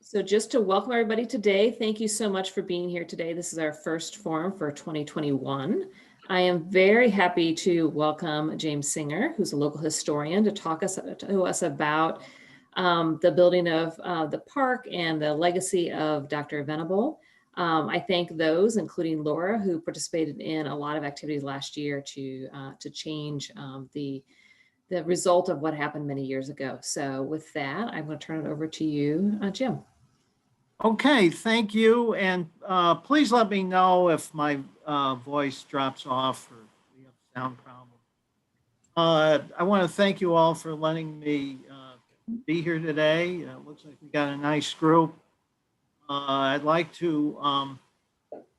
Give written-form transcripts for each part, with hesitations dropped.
So just to welcome everybody today, thank you so much for being here today. This is our first forum for 2021. I am very happy to welcome James Singer, who's a local historian, to talk to us about the building of the park and the legacy of Dr. Venable. I thank those, including Laura, who participated in a lot of activities last year to change the result of what happened many years ago. So with that, I'm going to turn it over to you, Jim. Okay, thank you. And please let me know if my voice drops off or we have a sound problem. I want to thank you all for letting me be here today. Looks like we got a nice group. I'd like to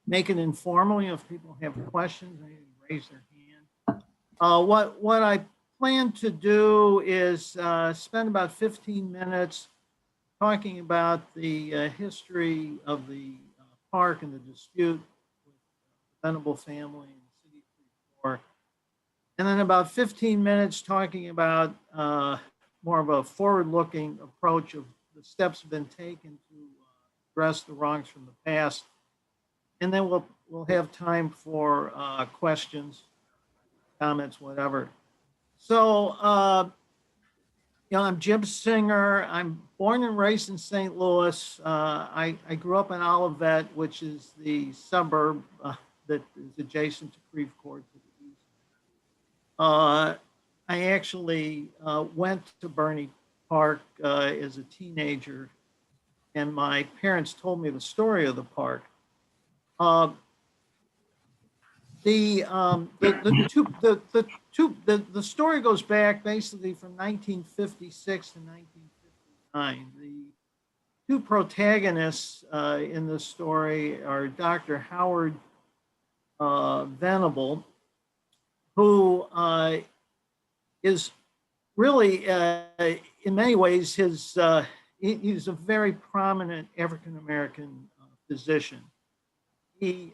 make it informal. If people have questions, they can raise their hand. What I plan to do is spend about 15 minutes talking about the history of the park and the dispute with the Venable family and the city of Creve Coeur. And then about 15 minutes talking about more of a forward-looking approach of the steps have been taken to address the wrongs from the past. And then we'll have time for questions, comments, whatever. So, I'm Jim Singer. I'm born and raised in St. Louis. I grew up in Olivet, which is the suburb that is adjacent to Creve Coeur to the east. I actually went to Burney Park as a teenager, and my parents told me the story of the park. The story goes back basically from 1956 to 1959. The two protagonists in this story are Dr. Howard Venable, who is really, in many ways, he's a very prominent African-American physician. He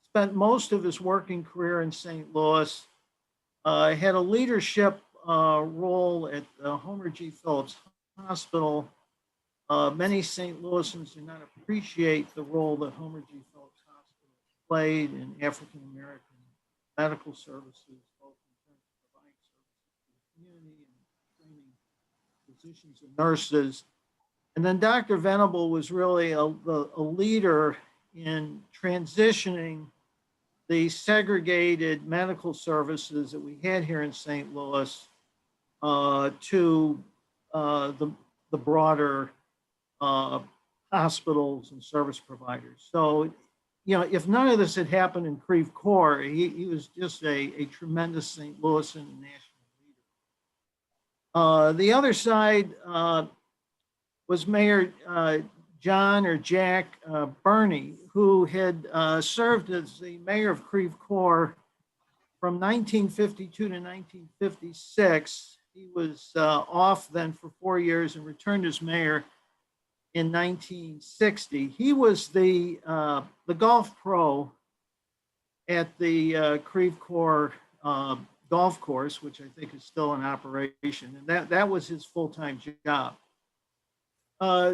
spent most of his working career in St. Louis, had a leadership role at Homer G. Phillips Hospital. Many St. Louisans do not appreciate the role that Homer G. Phillips Hospital played in African-American medical services, both in terms of providing services to the community and training physicians and nurses. And then Dr. Venable was really a leader in transitioning the segregated medical services that we had here in St. Louis to the broader hospitals and service providers. So, if none of this had happened in Creve Coeur, he was just a tremendous St. Louisan and national leader. The other side was Mayor John or Jack Burney, who had served as the mayor of Creve Coeur from 1952 to 1956. He was off then for 4 years and returned as mayor in 1960. He was the golf pro at the Creve Coeur golf course, which I think is still in operation, and that was his full-time job.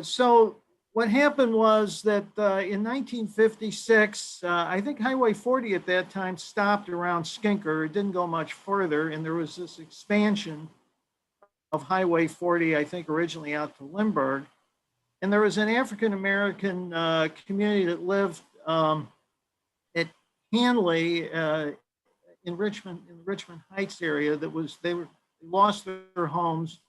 So what happened was that in 1956, I think Highway 40 at that time stopped around Skinker. It didn't go much further, and there was this expansion of Highway 40, I think originally out to Lindbergh. And there was an African-American community that lived at Hanley in the Richmond Heights area they lost their homes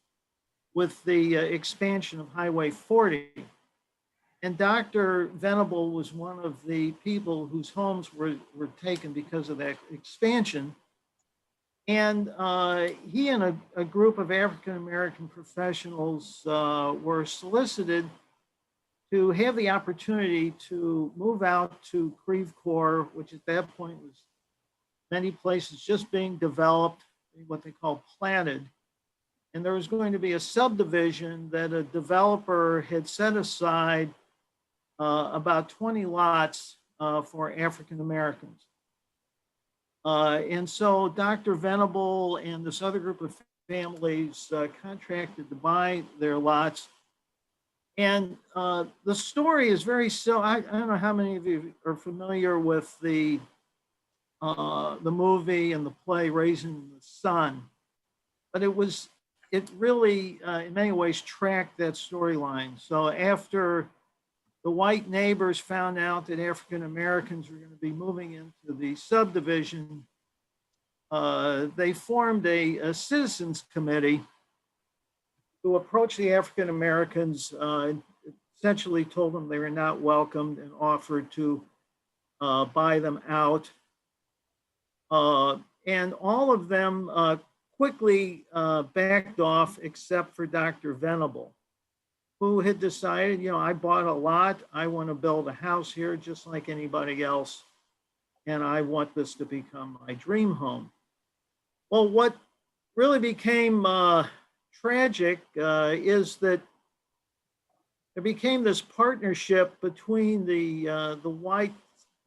with the expansion of Highway 40. And Dr. Venable was one of the people whose homes were taken because of that expansion. And he and a group of African-American professionals were solicited to have the opportunity to move out to Creve Coeur, which at that point was many places just being developed, what they call platted. And there was going to be a subdivision that a developer had set aside about 20 lots for African Americans. And so Dr. Venable and this other group of families contracted to buy their lots. And the story is very so. I don't know how many of you are familiar with the movie and the play Raising the Sun, but it really in many ways tracked that storyline. So after the white neighbors found out that African Americans were going to be moving into the subdivision, they formed a citizens committee to approach the African Americans, essentially told them they were not welcomed and offered to buy them out. And all of them quickly backed off except for Dr. Venable, who had decided, I bought a lot. I want to build a house here just like anybody else. And I want this to become my dream home. Well, what really became tragic is that there became this partnership between the white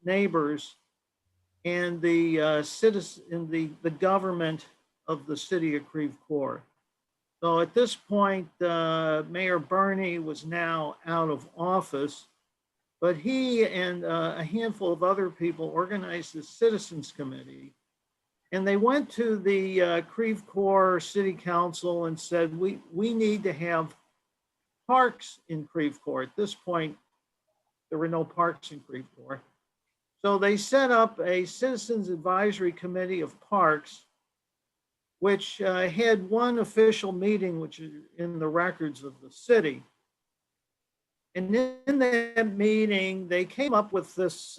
neighbors and the citizen, the government of the city of Creve Coeur. So at this point, Mayor Birney was now out of office, but he and a handful of other people organized the Citizens Committee, and they went to the Creve Coeur City Council and said, we need to have parks in Creve Coeur. At this point, there were no parks in Creve Coeur. So they set up a Citizens Advisory Committee of Parks, which had one official meeting, which is in the records of the city. And in that meeting, they came up with this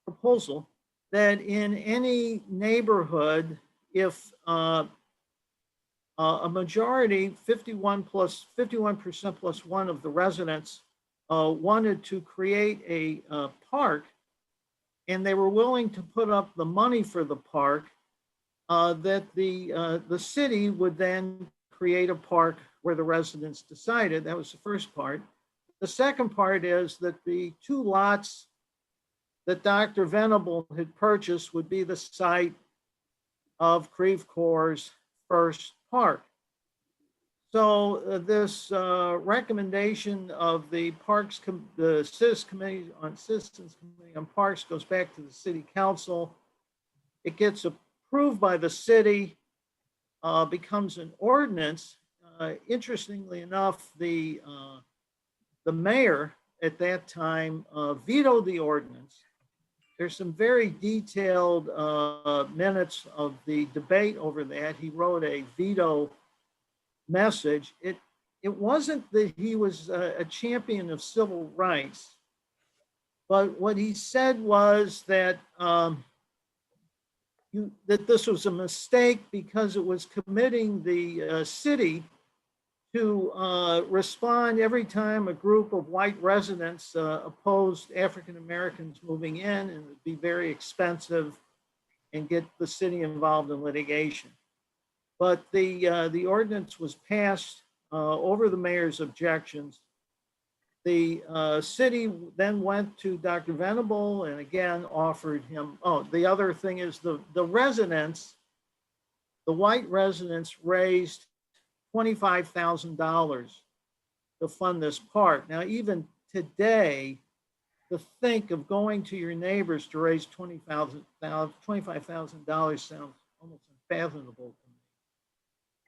proposal that in any neighborhood, if a majority, 51% plus one of the residents wanted to create a park, and they were willing to put up the money for the park, that the city would then create a park where the residents decided. That was the first part. The second part is that the 2 lots that Dr. Venable had purchased would be the site of Creve Coeur's first park. So this recommendation of the Citizens Committee on Parks goes back to the City Council. It gets approved by the city, becomes an ordinance. Interestingly enough, the mayor at that time vetoed the ordinance. There's some very detailed minutes of the debate over that. He wrote a veto message. It wasn't that he was a champion of civil rights, but what he said was that that this was a mistake because it was committing the city to respond every time a group of white residents opposed African Americans moving in, and it would be very expensive and get the city involved in litigation. But the ordinance was passed over the mayor's objections. The city then went to Dr. Venable and again offered him, the other thing is the residents, the white residents raised $25,000 to fund this park. Now, even today, to think of going to your neighbors to raise $25,000 sounds almost unfathomable to me.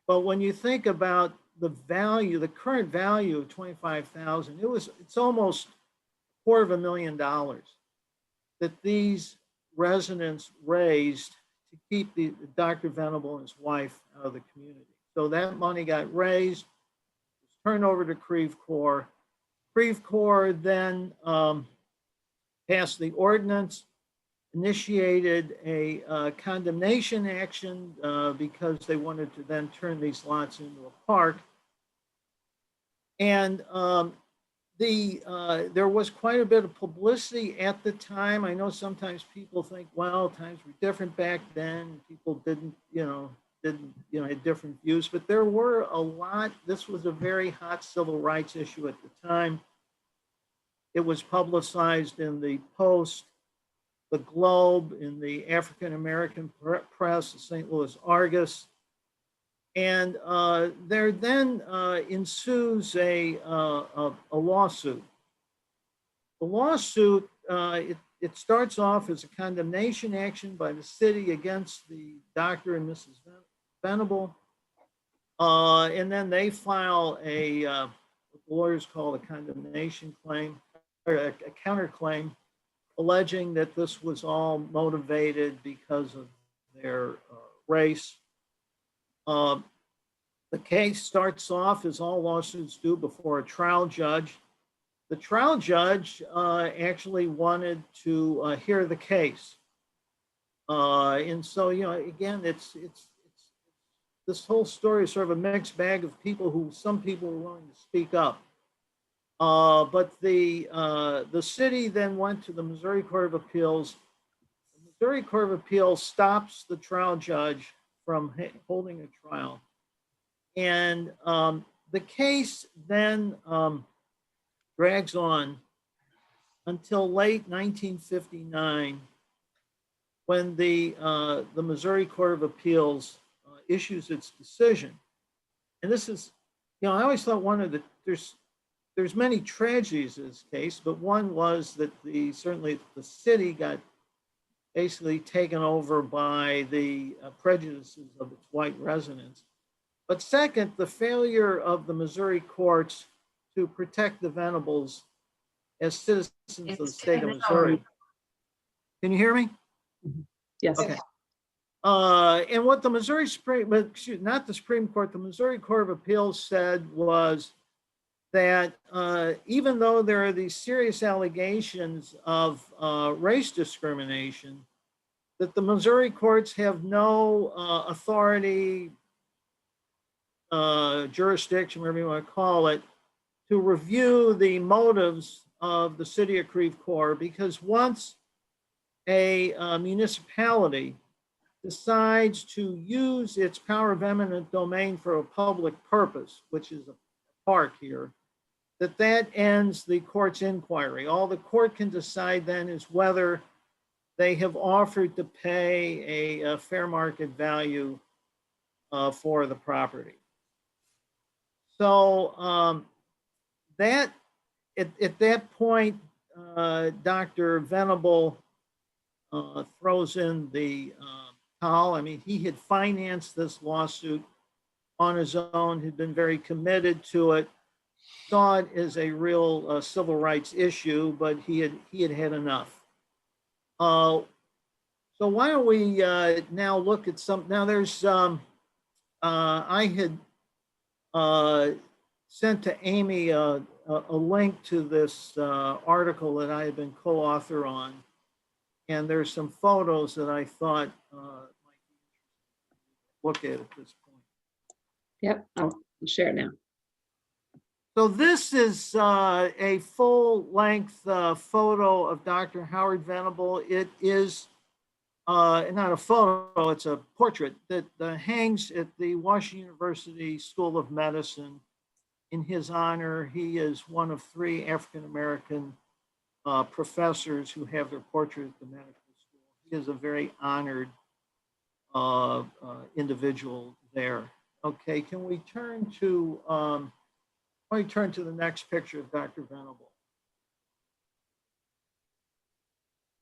But when you think about the value, the current value of $25,000, it's almost $250,000 that these residents raised to keep the Dr. Venable and his wife out of the community. So that money got raised, was turned over to Creve Coeur. Creve Coeur then passed the ordinance, initiated a condemnation action because they wanted to then turn these lots into a park. And there was quite a bit of publicity at the time. I know sometimes people think, well, times were different back then. People didn't had different views, but there were a lot. This was a very hot civil rights issue at the time. It was publicized in the Post, the Globe, in the African American press, the St. Louis Argus. And there then ensues a lawsuit. The lawsuit, it starts off as a condemnation action by the city against the Dr. and Mrs. Venable. And then they file what the lawyers call a condemnation claim, or a counterclaim, alleging that this was all motivated because of their race. The case starts off, as all lawsuits do, before a trial judge. The trial judge actually wanted to hear the case. And so, again, it's this whole story is sort of a mixed bag of people who, some people were willing to speak up. But the city then went to the Missouri Court of Appeals. The Missouri Court of Appeals stops the trial judge from holding a trial. And the case then drags on until late 1959, when the Missouri Court of Appeals issues its decision. And this is, I always thought there's many tragedies in this case, but one was that certainly the city got basically taken over by the prejudices of its white residents. But second, the failure of the Missouri courts to protect the Venables as citizens of the state of Missouri. Can you hear me? Yes. Okay. And what the Missouri not the Supreme Court, the Missouri Court of Appeals said was that even though there are these serious allegations of race discrimination, that the Missouri courts have no authority, jurisdiction, whatever you want to call it, to review the motives of the city of Creve Coeur, because once a municipality decides to use its power of eminent domain for a public purpose, which is a park here, that ends the court's inquiry. All the court can decide then is whether they have offered to pay a fair market value for the property. So at that point, Dr. Venable throws in the towel. I mean, he had financed this lawsuit on his own, had been very committed to it, saw it as a real civil rights issue, but he had had enough. So why don't we now look at some, now there's, I had sent to Amy a link to this article that I had been co-author on. And there's some photos that I thought might be look at this point. Yep, I'll share it now. So this is a full-length photo of Dr. Howard Venable. It is not a photo, it's a portrait that hangs at the Washington University School of Medicine in his honor. He is one of 3 African-American professors who have their portrait at the medical school. He is a very honored individual there. Okay, can we turn to, the next picture of Dr. Venable.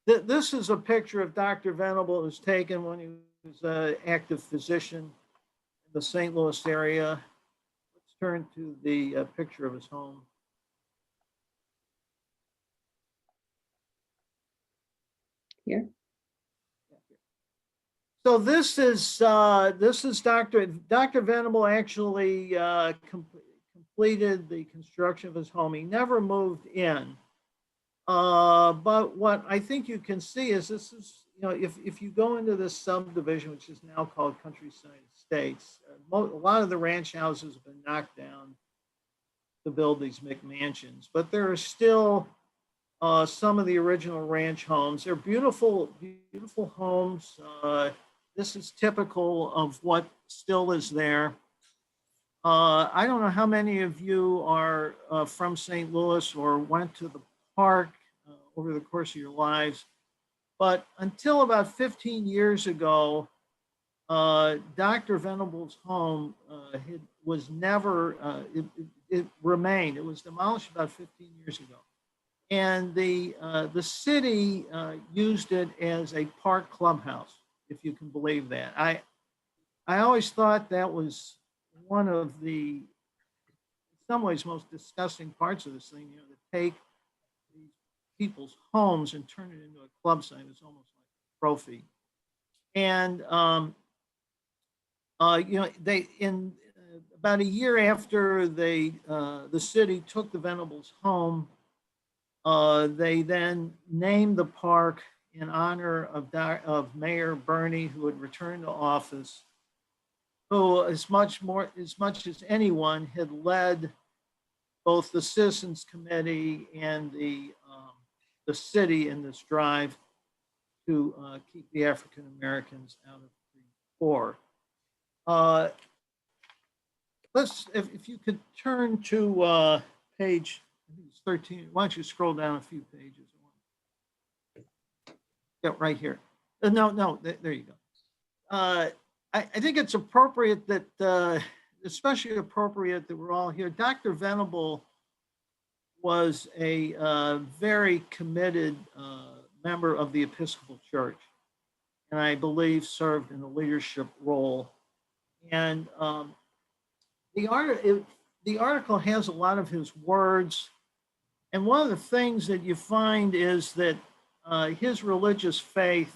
This is a picture of Dr. Venable. It was taken when he was an active physician in the St. Louis area. Let's turn to the picture of his home. Here. So this is Dr. Venable actually completed the construction of his home. He never moved in. But what I think you can see is this is, if you go into this subdivision, which is now called Countryside Estates, a lot of the ranch houses have been knocked down to build these McMansions, but there are still some of the original ranch homes. They're beautiful, beautiful homes. This is typical of what still is there. I don't know how many of you are from St. Louis or went to the park over the course of your lives, but until about 15 years ago, Dr. Venable's home was never, it remained. It was demolished about 15 years ago. And the city used it as a park clubhouse, if you can believe that. I always thought that was one of the, in some ways, most disgusting parts of this thing, to take these people's homes and turn it into a club site. It's almost like a trophy. And they in about a year after the city took the Venables home, they then named the park in honor of Mayor Bernie, who had returned to office, who as much as anyone had led both the Citizens Committee and the city in this drive to keep the African Americans out of the war. If you could turn to page, I think it's 13. Why don't you scroll down a few pages? Yeah, right here. No, there you go. I think it's appropriate that, especially appropriate that we're all here. Dr. Venable was a very committed member of the Episcopal Church, and I believe served in a leadership role. And the article has a lot of his words. And one of the things that you find is that his religious faith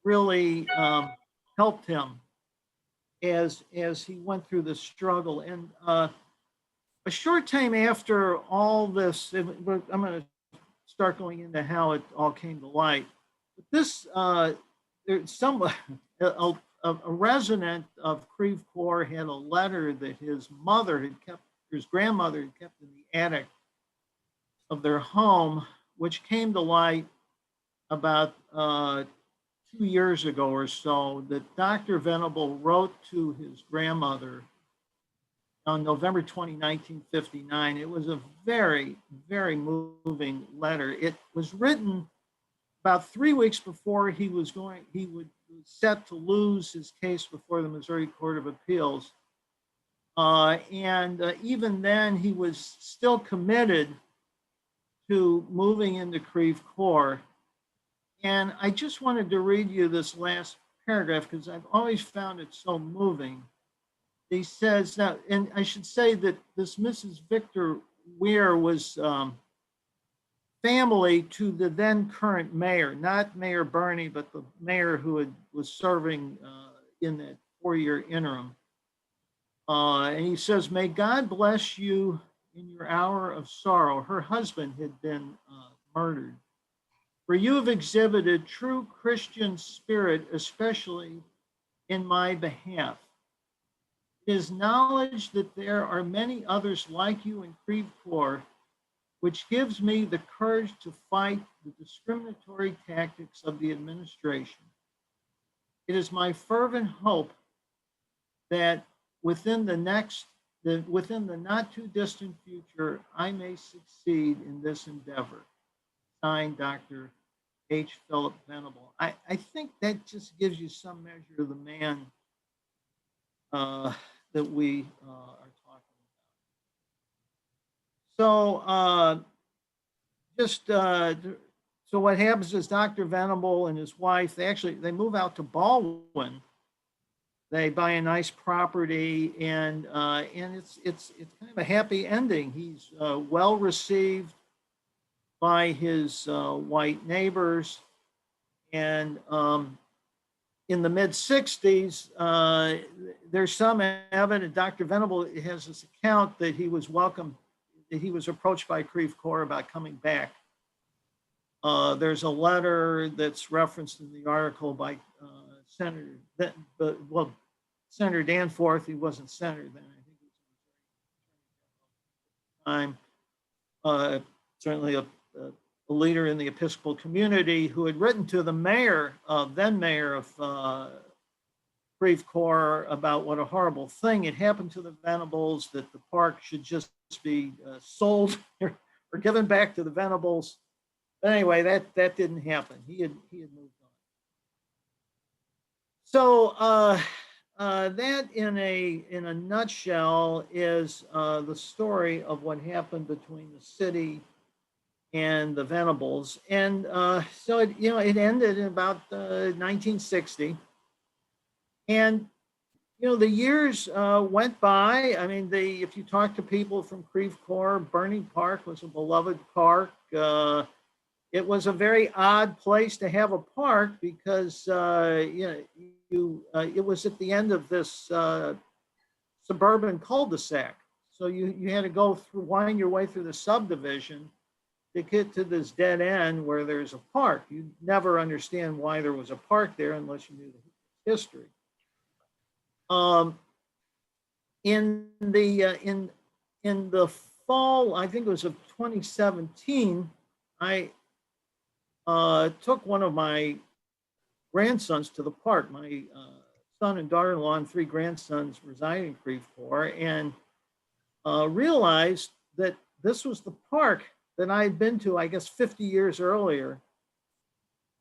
really helped him as he went through this struggle. And a short time after all this, I'm going to start going into how it all came to light. But this, there's a resident of Creve Coeur had a letter that his grandmother had kept in the attic of their home, which came to light about 2 years ago or so, that Dr. Venable wrote to his grandmother on November 20, 1959. It was a very, very moving letter. It was written about 3 weeks before he was set to lose his case before the Missouri Court of Appeals. And even then, he was still committed to moving into Creve Coeur. And I just wanted to read you this last paragraph because I've always found it so moving. He says, now, and I should say that this Mrs. Victor Weir was family to the then current mayor, not Mayor Bernie, but the mayor who was serving in that 4-year interim. And he says, may God bless you in your hour of sorrow. Her husband had been murdered. For you have exhibited true Christian spirit, especially in my behalf. It is knowledge that there are many others like you in Creve Coeur, which gives me the courage to fight the discriminatory tactics of the administration. It is my fervent hope that within the not too distant future, I may succeed in this endeavor. Signed, Dr. H. Philip Venable. I think that just gives you some measure of the man that we are talking about. So what happens is Dr. Venable and his wife, they move out to Baldwin. They buy a nice property, and it's kind of a happy ending. He's well received by his white neighbors, and in the mid 60s, there's some evidence. Dr. Venable has this account that he was welcomed, that he was approached by Creve Coeur about coming back. There's a letter that's referenced in the article by Senator Danforth. He wasn't senator then. I think he was time. Certainly a leader in the Episcopal community who had written to the then mayor of Creve Coeur about what a horrible thing had happened to the Venables, that the park should just be sold or given back to the Venables. But anyway, that didn't happen. He had moved So that in a nutshell is the story of what happened between the city and the Venables. And so it ended in about 1960. And the years went by. I mean, if you talk to people from Creve Coeur, Burning Park was a beloved park. It was a very odd place to have a park because it was at the end of this suburban cul-de-sac. So you had to wind your way through the subdivision to get to this dead end where there's a park. You never understand why there was a park there unless you knew the history. In the fall, I think it was of 2017, I took one of my grandsons to the park. My son and daughter-in-law and three grandsons reside in Creve Coeur, and realized that this was the park that I had been to, I guess, 50 years earlier,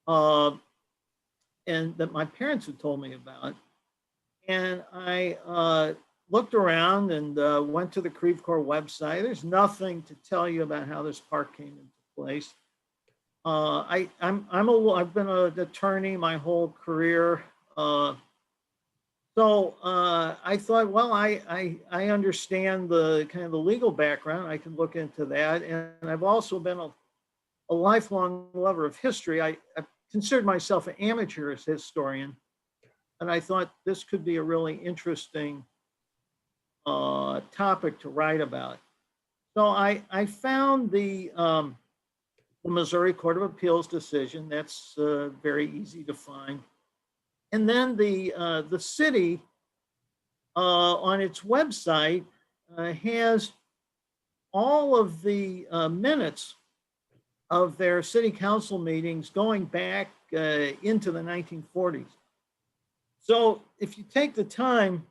and that my parents had told me about. And I looked around and went to the Creve Coeur website. There's nothing to tell you about how this park came into place. I've been an attorney my whole career. So I thought, well, I understand the kind of the legal background. I can look into that. And I've also been a lifelong lover of history. I considered myself an amateur historian. And I thought this could be a really interesting topic to write about. So I found the Missouri Court of Appeals decision. That's very easy to find. And then the city on its website has all of the minutes of their city council meetings going back into the 1940s. So if you take the time,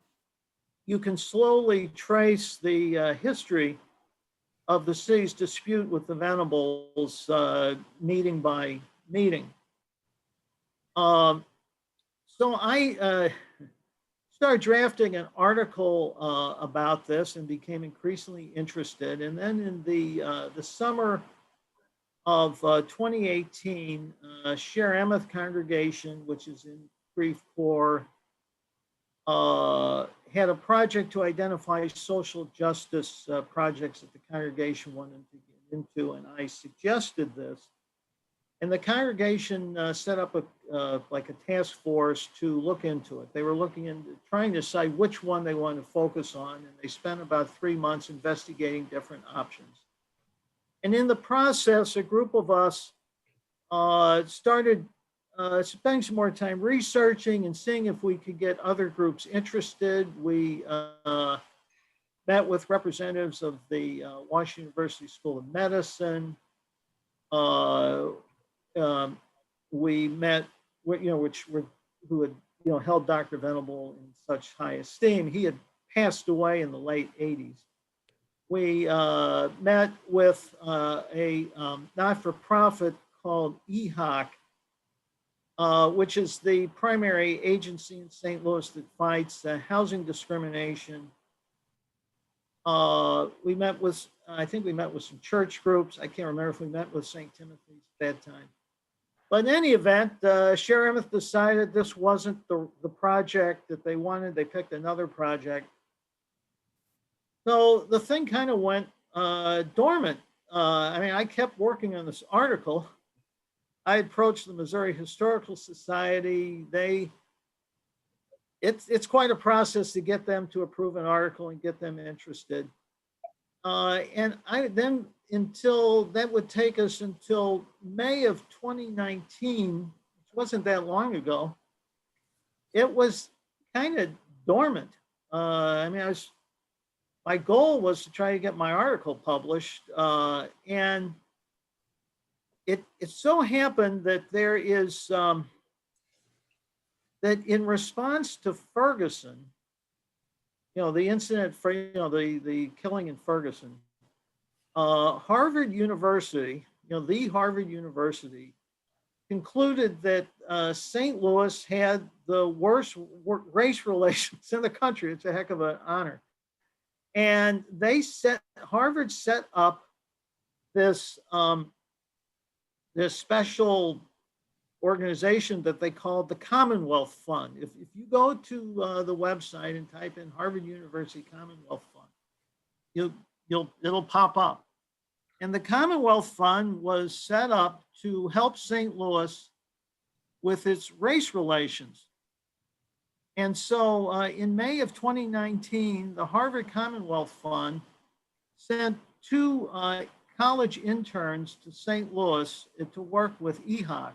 you can slowly trace the history of the city's dispute with the Venables meeting by meeting. So I started drafting an article about this and became increasingly interested. And then in the summer of 2018, Share Emeth congregation, which is in Creve Coeur, had a project to identify social justice projects that the congregation wanted to get into, and I suggested this. And the congregation set up like a task force to look into it. They were looking into trying to decide which one they wanted to focus on, and they spent about 3 months investigating different options. And in the process, a group of us started spending some more time researching and seeing if we could get other groups interested. We met with representatives of the Washington University School of Medicine. We met, who had held Dr. Venable in such high esteem. He had passed away in the late 80s. We met with a not-for-profit called EHOC, which is the primary agency in St. Louis that fights housing discrimination. We met with, I think we met with some church groups. I can't remember if we met with St. Timothy's at that time. But in any event, Share Emeth decided this wasn't the project that they wanted. They picked another project. So the thing kind of went dormant. I mean, I kept working on this article. I approached the Missouri Historical Society. It's quite a process to get them to approve an article and get them interested. And until that would take us until May of 2019, which wasn't that long ago, it was kind of dormant. I mean, my goal was to try to get my article published, and it so happened that there is that in response to Ferguson, the incident for the killing in Ferguson, Harvard University, the Harvard University concluded that St. Louis had the worst race relations in the country. It's a heck of an honor. And Harvard set up this, this special organization that they called the Commonwealth Fund. If you go to the website and type in Harvard University Commonwealth Fund, it'll pop up. And the Commonwealth Fund was set up to help St. Louis with its race relations. And so in May of 2019, the Harvard Commonwealth Fund sent two college interns to St. Louis to work with EHOC.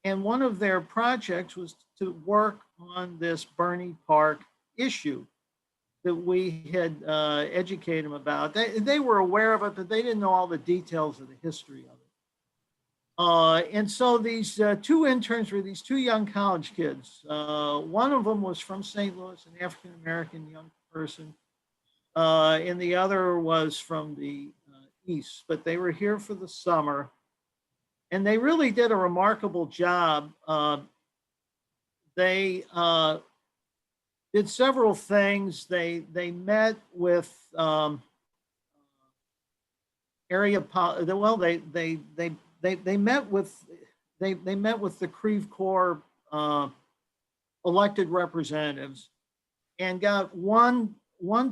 And one of their projects was to work on this Bernie Park issue that we had educated them about. They were aware of it, but they didn't know all the details of the history of it. And so these two interns were these two young college kids. One of them was from St. Louis, an African-American young person, and the other was from the East, but they were here for the summer. And they really did a remarkable job. They did several things. They met with area. Well, they met with the Creve Corps elected representatives, and got one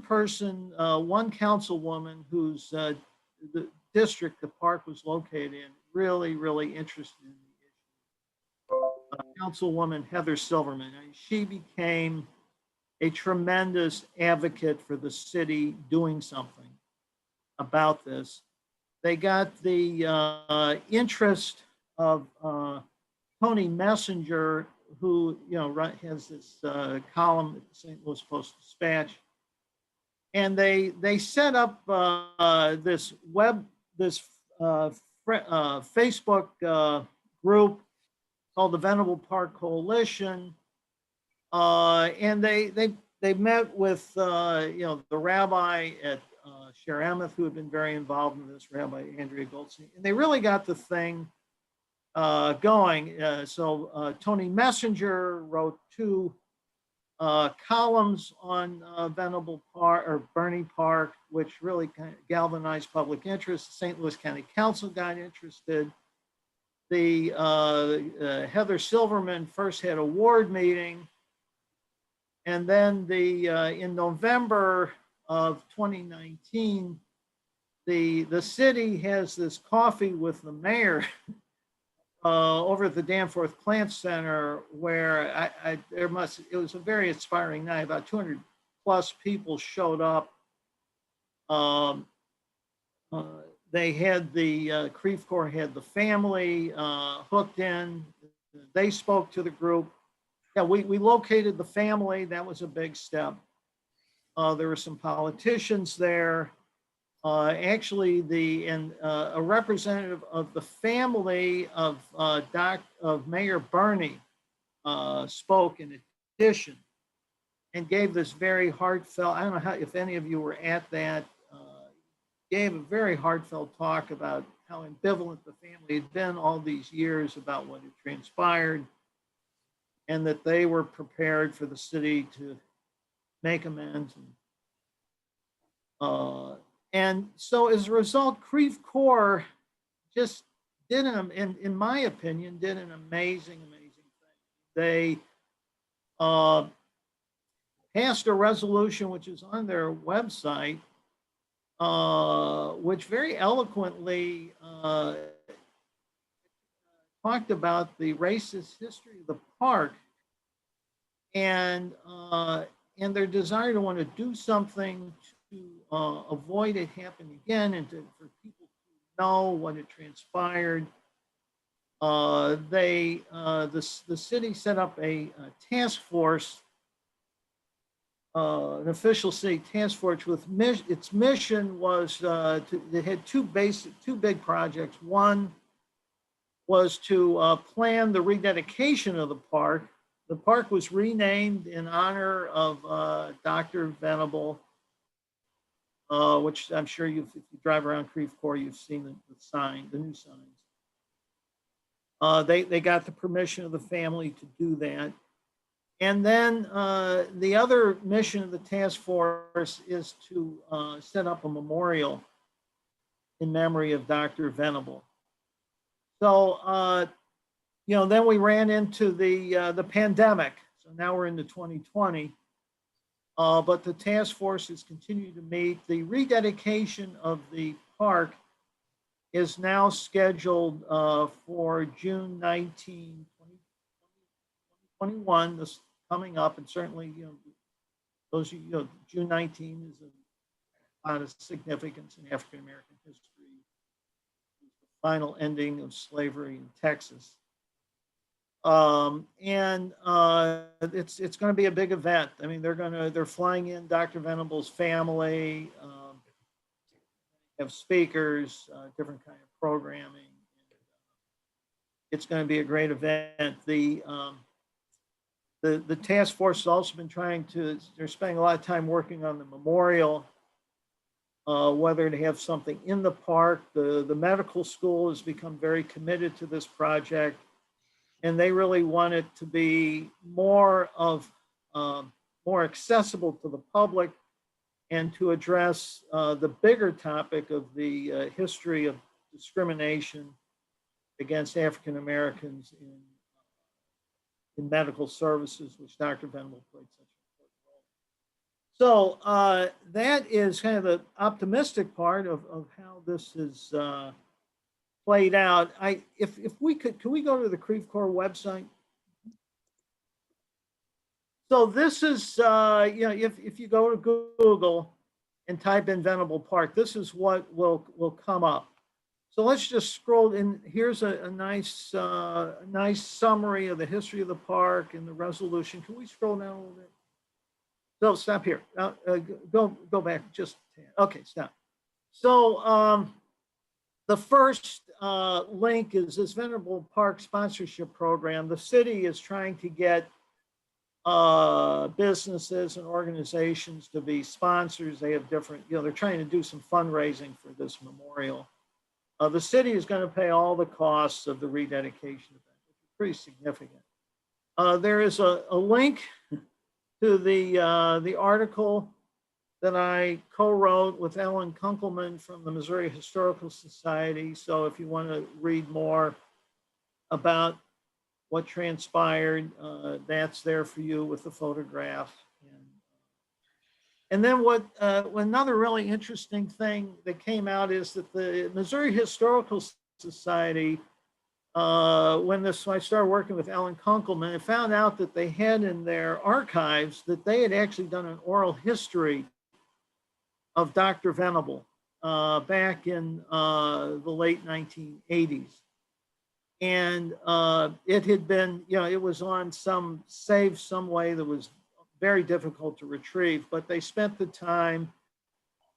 person, one councilwoman whose the district the park was located in, really interested in the issue. Councilwoman Heather Silverman. And she became a tremendous advocate for the city doing something about this. They got the interest of Tony Messenger, who has this column at the St. Louis Post-Dispatch, and they set up this Facebook group called the Venable Park Coalition, and they met with the rabbi at Sheramuth, who had been very involved in this, Rabbi Andrea Goldstein, and they really got the thing going. So Tony Messenger wrote two columns on Venable Park or Bernie Park, which really kind of galvanized public interest. The St. Louis County Council got interested. The Heather Silverman first had a ward meeting, and then in November of 2019, the city has this coffee with the mayor over at the Danforth Plant Center, where it was a very inspiring night. About 200 plus people showed up. They had the Creve Corps had the family hooked in. They spoke to the group. Yeah, we located the family. That was a big step. There were some politicians there. Actually, a representative of the family of Mayor Bernie spoke in addition, and gave this very heartfelt. I don't know if any of you were at that. Gave a very heartfelt talk about how ambivalent the family had been all these years about what had transpired, and that they were prepared for the city to make amends. And so as a result, Creve Corps just did, in my opinion, did an amazing thing. They passed a resolution, which is on their website, which very eloquently talked about the racist history of the park and their desire to want to do something to avoid it happening again, and for people to know what had transpired. The city set up a task force, an official city task force with its mission was they had two big projects. One was to plan the rededication of the park. The park was renamed in honor of Dr. Venable, which I'm sure if you drive around Creve Corps, you've seen the sign, the new signs. They got the permission of the family to do that. And then the other mission of the task force is to set up a memorial in memory of Dr. Venable. So, then we ran into the pandemic. So now we're into 2020. But the task force has continued to meet. The rededication of the park is now scheduled for June 19, 2021, this coming up, and certainly, June 19 is a lot of significance in African American history. The final ending of slavery in Texas. It's going to be a big event. I mean, they're flying in Dr. Venable's family, have speakers, different kind of programming. It's going to be a great event. The task force has also been they're spending a lot of time working on the memorial, whether to have something in the park. The medical school has become very committed to this project, and they really want it to be more accessible to the public and to address the bigger topic of the history of discrimination against African Americans in medical services, which Dr. Venable played such an important role. So that is kind of the optimistic part of how this is played out. If we could we go to the Creve Coeur website? So this is, if you go to Google and type in Venable Park, this is what will come up. So let's just scroll in. Here's a nice summary of the history of the park and the resolution. Can we scroll down a little bit? No, stop here. Go back. Okay, stop. So the first link is this Venable Park sponsorship program. The city is trying to get businesses and organizations to be sponsors. They have different, they're trying to do some fundraising for this memorial. The city is going to pay all the costs of the rededication event, which is pretty significant. There is a link to the article that I co-wrote with Ellen Kunkelman from the Missouri Historical Society. So if you want to read more about what transpired, that's there for you with the photograph. And then another really interesting thing that came out is that the Missouri Historical Society, when I started working with Ellen Kunkelman, I found out that they had in their archives that they had actually done an oral history of Dr. Venable back in the late 1980s. And it had been, it was on saved some way that was very difficult to retrieve, but they spent the time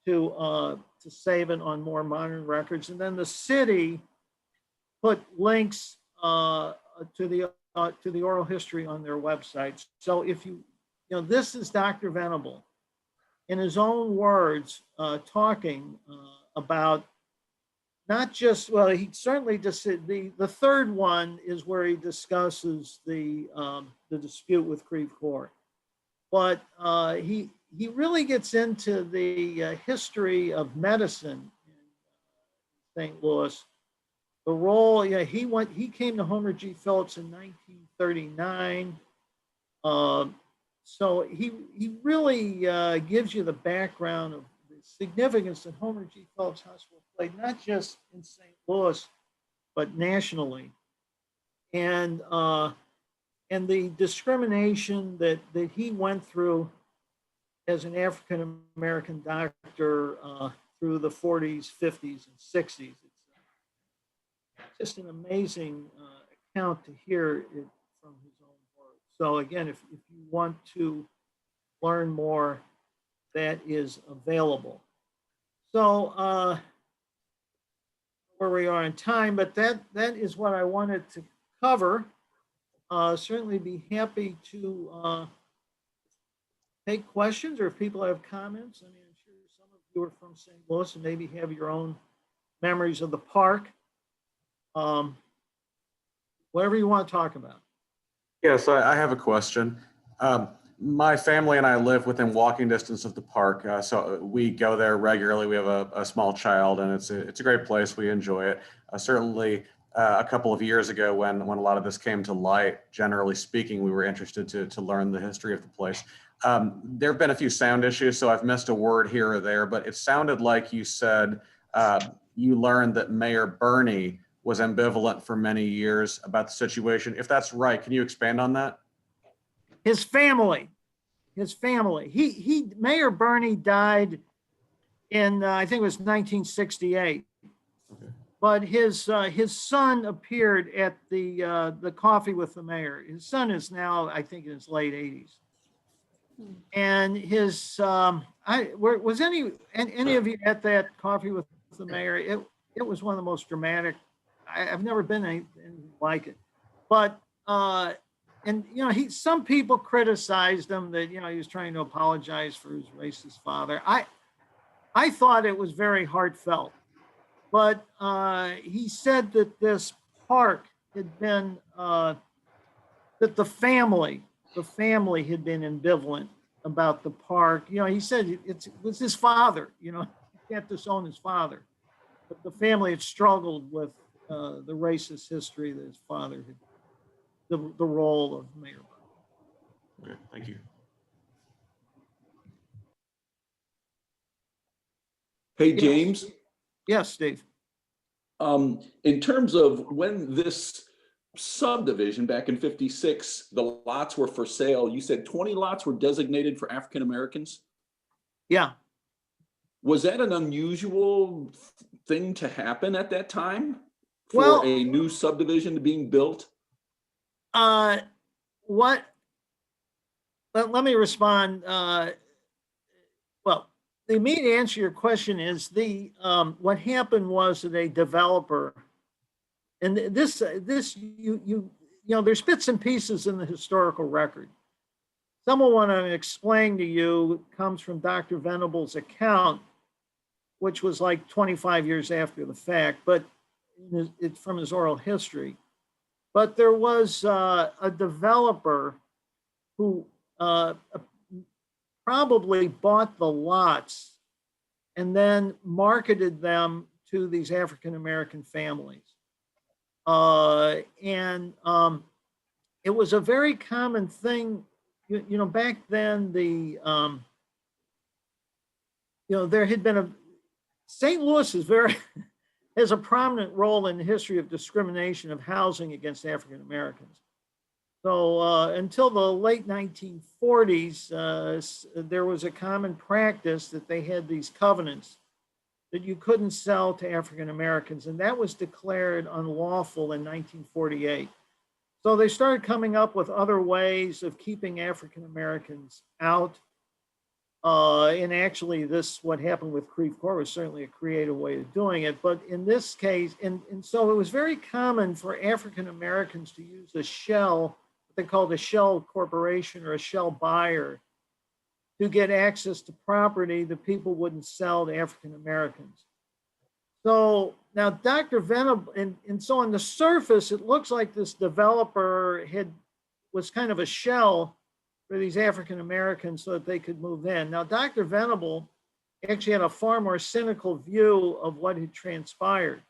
to save it on more modern records. And then the city put links to the oral history on their website. So if this is Dr. Venable in his own words, talking about not just, well, he certainly just said the third one is where he discusses the dispute with Creve Coeur. But he really gets into the history of medicine in St. Louis. The role, he came to Homer G. Phillips in 1939. So he really gives you the background of the significance that Homer G. Phillips Hospital played, not just in St. Louis, but nationally. And the discrimination that he went through as an African American doctor through the 40s, 50s, and 60s. It's just an amazing account to hear it from his own words. So again, if you want to learn more, that is available. So where we are in time, but that is what I wanted to cover. Certainly be happy to take questions, or if people have comments. I mean, I'm sure some of you are from St. Louis and maybe have your own memories of the park. whatever you want to talk about. Yes, I have a question. My family and I live within walking distance of the park, so we go there regularly. We have a small child, and it's a great place. We enjoy it. Certainly, a couple of years ago, when a lot of this came to light, generally speaking, we were interested to learn the history of the place. There have been a few sound issues, so I've missed a word here or there, but it sounded like you said you learned that Mayor Bernie was ambivalent for many years about the situation. If that's right, can you expand on that? His family. Mayor Bernie died in I think it was 1968. Okay. But his son appeared at the coffee with the mayor. His son is now, I think, in his late 80s. And his was any of you at that coffee with the mayor? It was one of the most dramatic. I've never been anything like it. But and some people criticized him that he was trying to apologize for his racist father. I thought it was very heartfelt. But he said that this park had been that the family had been ambivalent about the park. He said it was his father. He can't disown his father, but the family had struggled with the racist history that his father had, the role of Mayor Bernie. Okay, thank you. Hey, James. Yes, Steve. In terms of when this subdivision back in 56, the lots were for sale, you said 20 lots were designated for African Americans. Yeah. Was that an unusual thing to happen at that time for a new subdivision being built? Let me respond. Well, the immediate answer to your question is what happened was that a developer, and this there's bits and pieces in the historical record. Someone want to explain to you comes from Dr. Venable's account, which was like 25 years after the fact, but it's from his oral history. But there was a developer who probably bought the lots and then marketed them to these African-American families. And it was a very common thing, back then there had been St. Louis has a prominent role in the history of discrimination of housing against African Americans. So until the late 1940s, there was a common practice that they had these covenants that you couldn't sell to African Americans, and that was declared unlawful in 1948. So they started coming up with other ways of keeping African Americans out. And actually, what happened with Creve Coeur was certainly a creative way of doing it. But in this case, and so it was very common for African Americans to use a shell, what they called a shell corporation or a shell buyer, to get access to property that people wouldn't sell to African Americans. So now Dr. Venable, and so on the surface, it looks like this developer was kind of a shell for these African Americans so that they could move in. Now, Dr. Venable actually had a far more cynical view of what had transpired.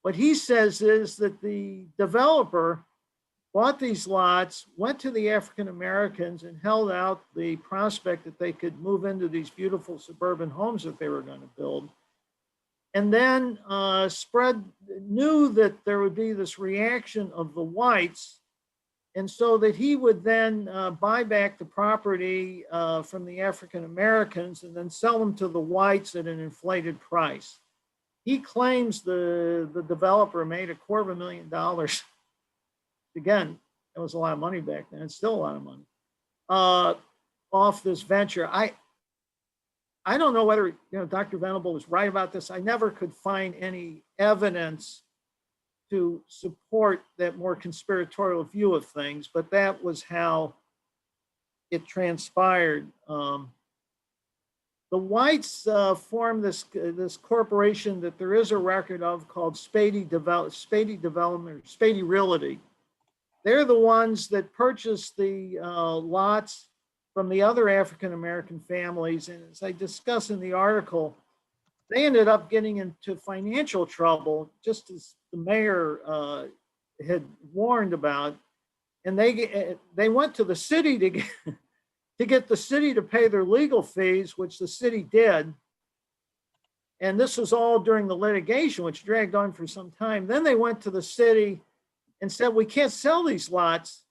What he says is that the developer bought these lots, went to the African Americans and held out the prospect that they could move into these beautiful suburban homes that they were going to build. And then knew that there would be this reaction of the whites, and so that he would then buy back the property from the African Americans and then sell them to the whites at an inflated price. He claims the developer made $250,000. Again, that was a lot of money back then. It's still a lot of money off this venture. I don't know whether Dr. Venable was right about this. I never could find any evidence to support that more conspiratorial view of things, but that was how it transpired. The whites formed this corporation that there is a record of called Spady Development, or Spady Realty. they're the ones that purchased the lots from the other African-American families. And as I discuss in the article, they ended up getting into financial trouble, just as the mayor had warned about. And they went to the city to get the city to pay their legal fees, which the city did. And this was all during the litigation, which dragged on for some time. Then they went to the city and said, we can't sell these lots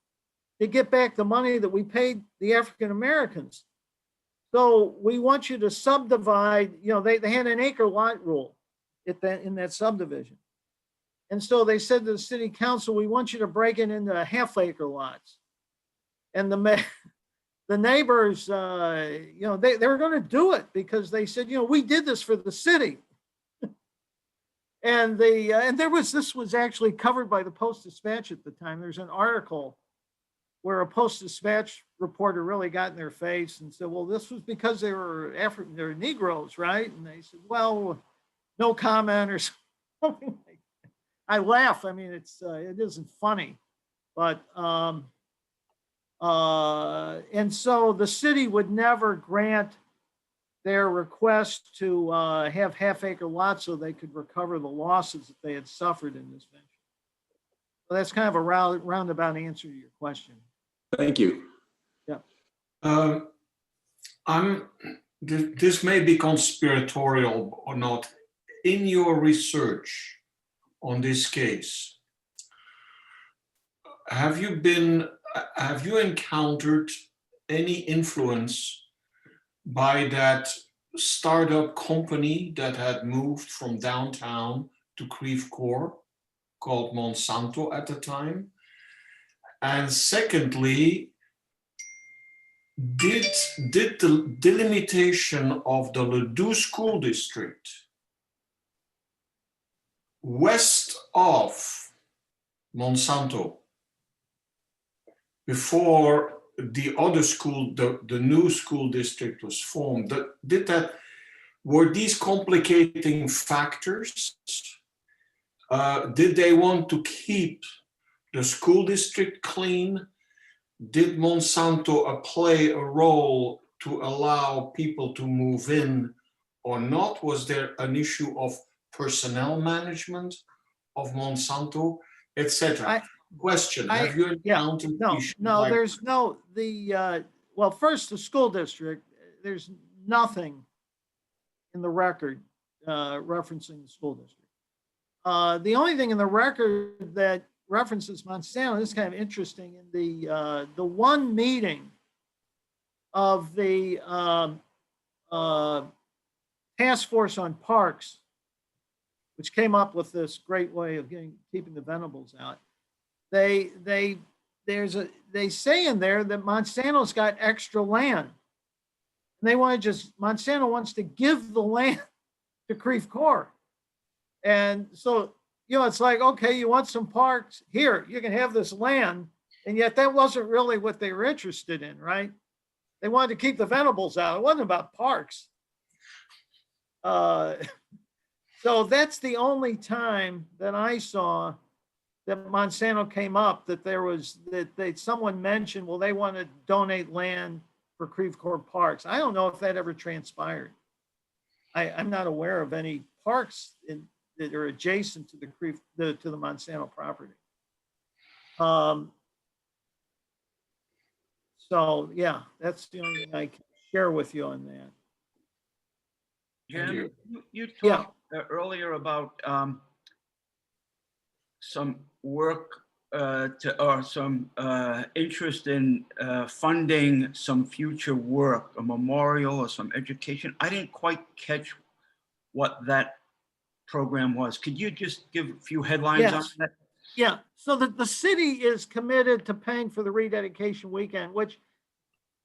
to get back the money that we paid the African Americans. So we want you to subdivide, they had an acre lot rule in that subdivision. And so they said to the city council, we want you to break it into half-acre lots. And the neighbors, they were going to do it because they said, we did this for the city. And this was actually covered by the Post-Dispatch at the time. There's an article where a Post-Dispatch reporter really got in their face and said, well, this was because they were they're Negroes, right? And they said, well, no comment or something like that. I laugh. I mean, it isn't funny, but and so the city would never grant their request to have half-acre lots so they could recover the losses that they had suffered in this venture. So that's kind of a roundabout answer to your question. Thank you. Yeah. This may be conspiratorial or not. In your research on this case, have you encountered any influence by that startup company that had moved from downtown to Creve Coeur, called Monsanto at the time? And secondly, did the delimitation of the Ladue School District west of Monsanto, before the other school, the new school district was formed, were these complicating factors? Did they want to keep the school district clean? Did Monsanto play a role to allow people to move in or not? Was there an issue of personnel management of Monsanto, etc.? Question: have you encountered issues? No, like there's no well, first, the school district, there's nothing in the record referencing the school district. The only thing in the record that references Monsanto, this is kind of interesting, in the one meeting of the task force on parks, which came up with this great way of keeping the Venables out. They say in there that Monsanto's got extra land. And Monsanto wants to give the land to Creve Coeur. And so, it's like, okay, you want some parks? Here, you can have this land. And yet that wasn't really what they were interested in, right? They wanted to keep the Venables out. It wasn't about parks. So that's the only time that I saw that Monsanto came up, that someone mentioned, well, they want to donate land for Creve Coeur parks. I don't know if that ever transpired. I'm not aware of any parks that are adjacent to the Monsanto property. So yeah, that's the only thing I can share with you on that. Jim, you talked earlier about some work or some interest in funding some future work, a memorial or some education. I didn't quite catch what that program was. Could you just give a few headlines on that? Yeah, so the city is committed to paying for the rededication weekend, which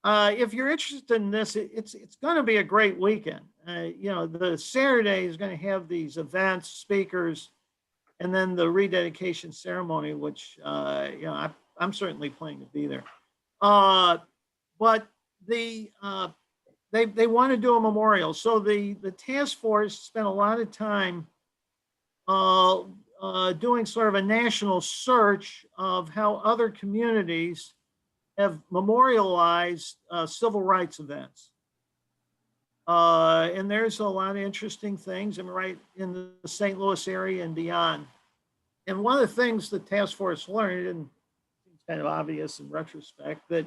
if you're interested in this, it's going to be a great weekend. The Saturday is going to have these events, speakers, and then the rededication ceremony, which I'm certainly planning to be there. But they want to do a memorial. So the task force spent a lot of time doing sort of a national search of how other communities have memorialized civil rights events. And there's a lot of interesting things, I mean, right in the St. Louis area and beyond. And one of the things the task force learned, and it's kind of obvious in retrospect, that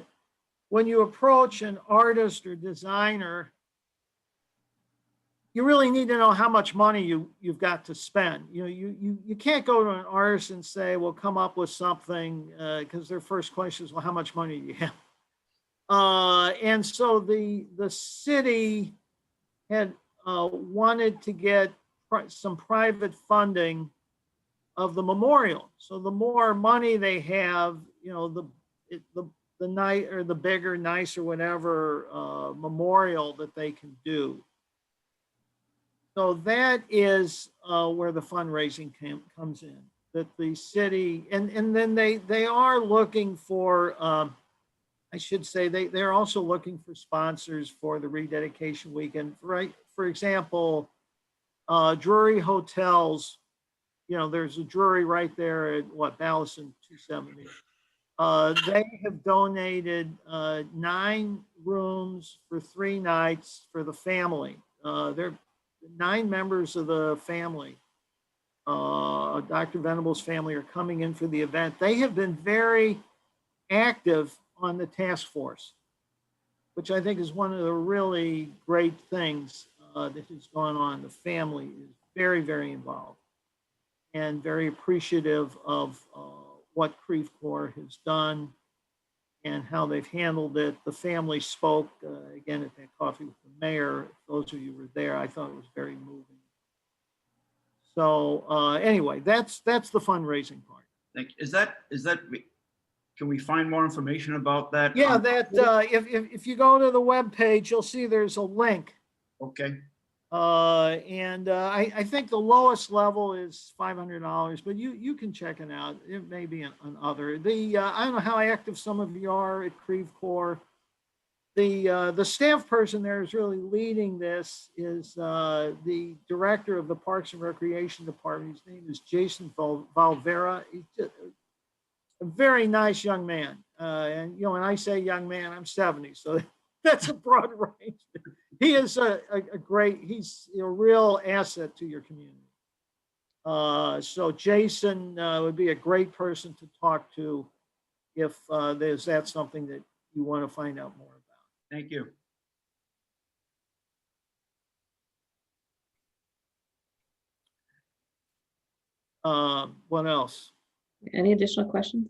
when you approach an artist or designer, you really need to know how much money you've got to spend. You know, you can't go to an artist and say, well, come up with something, because their first question is, well, how much money do you have? And so the city had wanted to get some private funding of the memorial. So the more money they have, you know, the night or the bigger, nicer, whatever memorial that they can do. So that is where the fundraising comes in. That the city and then they are looking for. I should say they're also looking for sponsors for the rededication weekend. Right, for example, Drury Hotels. You know, there's a Drury right there at Ballison 270. They have donated 9 rooms for 3 nights for the family. They're 9 members of the family. Dr. Venable's family are coming in for the event. They have been very active on the task force, which I think is one of the really great things that has gone on. The family is very, very involved and very appreciative of what Creve Corps has done and how they've handled it. The family spoke again at that coffee with the mayor. Those of you who were there, I thought it was very moving. So anyway, that's the fundraising part. Thank you. Is that, can we find more information about that? Yeah, that if you go to the webpage, you'll see there's a link. Okay, I think the lowest level is $500, but you can check it out. It may be an other. I don't know how active some of you are at Creve Corps. The staff person there is really leading this is the director of the Parks and Recreation Department. His name is Jason Valvera. He's just a very nice young man. And you know, when I say young man, I'm 70, so that's a broad range. He is a great, he's a real asset to your community. So Jason would be a great person to talk to if that's something that you want to find out more about. thank you. What else? Any additional questions?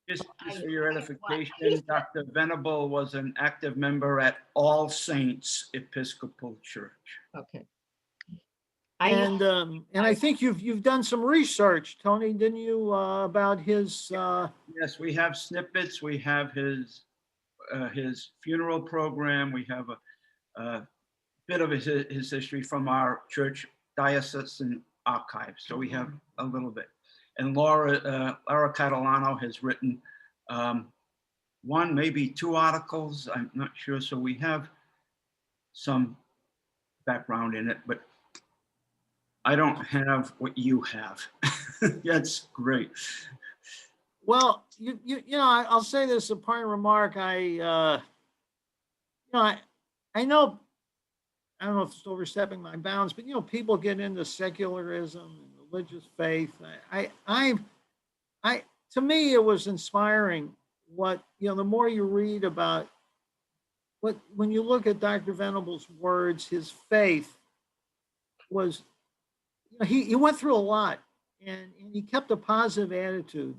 Just for your edification, Dr. Venable was an active member at All Saints Episcopal Church. Okay. And I think you've done some research, Tony, didn't you, about his? Yes, we have snippets. We have his funeral program. We have a bit of his history from our church diocesan archive. So we have a little bit. And Laura Catalano has written 1, maybe 2 articles. I'm not sure. So we have some background in it, but I don't have what you have. That's great. Well, you know, I'll say this as a parting remark. I know, I don't know if it's overstepping my bounds, but you know, people get into secularism and religious faith. To me, it was inspiring. What, you know, the more you read about when you look at Dr. Venable's words, his faith was, you know, he went through a lot and he kept a positive attitude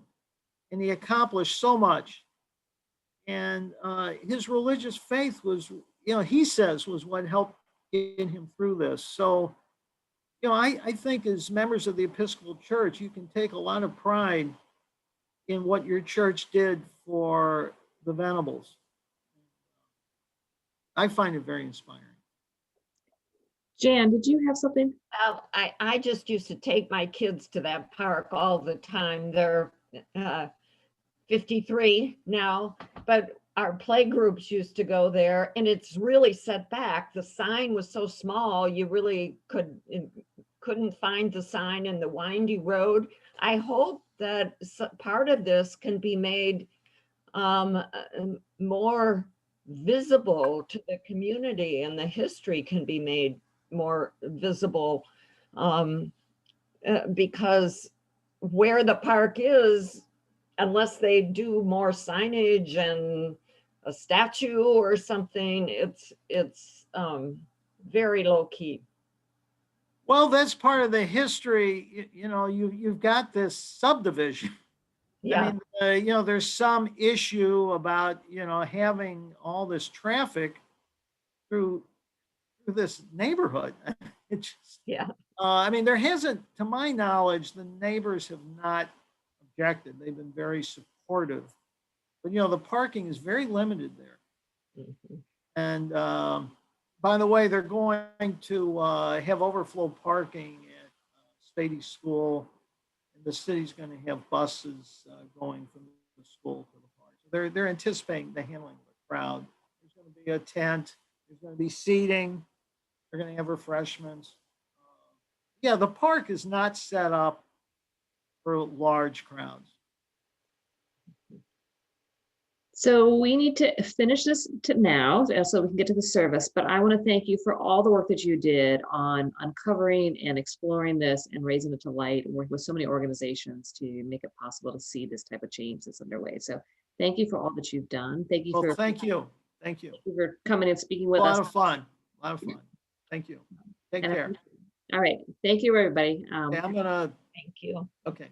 and he accomplished so much. And his religious faith was, you know, he says was what helped get him through this. So, you know, I think as members of the Episcopal Church, you can take a lot of pride in what your church did for the Venables. I find it very inspiring. Jan, did you have something? I just used to take my kids to that park all the time. They're 53 now, but our play groups used to go there and it's really set back. The sign was so small, you really couldn't couldn't find the sign in the windy road. I hope that part of this can be made more visible to the community, and the history can be made more visible, because where the park is, unless they do more signage and a statue or something, it's very low key. Well, that's part of the history. You know, you've got this subdivision. Yeah, I mean, you know, there's some issue about, you know, having all this traffic through this neighborhood. It just, yeah, I mean, there hasn't, to my knowledge, the neighbors have not objected. They've been very supportive. But, you know, the parking is very limited there. mhm. And by the way, they're going to have overflow parking at Spady School. And the city's going to have buses going from the school to the park. So they're anticipating the handling of the crowd. There's going to be a tent. There's going to be seating. They're going to have refreshments. Yeah, the park is not set up for large crowds. So we need to finish this now so we can get to the service, but I want to thank you for all the work that you did on uncovering and exploring this and raising it to light and working with so many organizations to make it possible to see this type of change that's underway. So thank you for all that you've done. Thank you Well, for thank you. Thank you. for coming and speaking A with lot us. of fun. A lot of fun. Thank you. Take And I care. appreciate it. All right. Thank you, everybody. Okay, I'm gonna, Thank you. okay.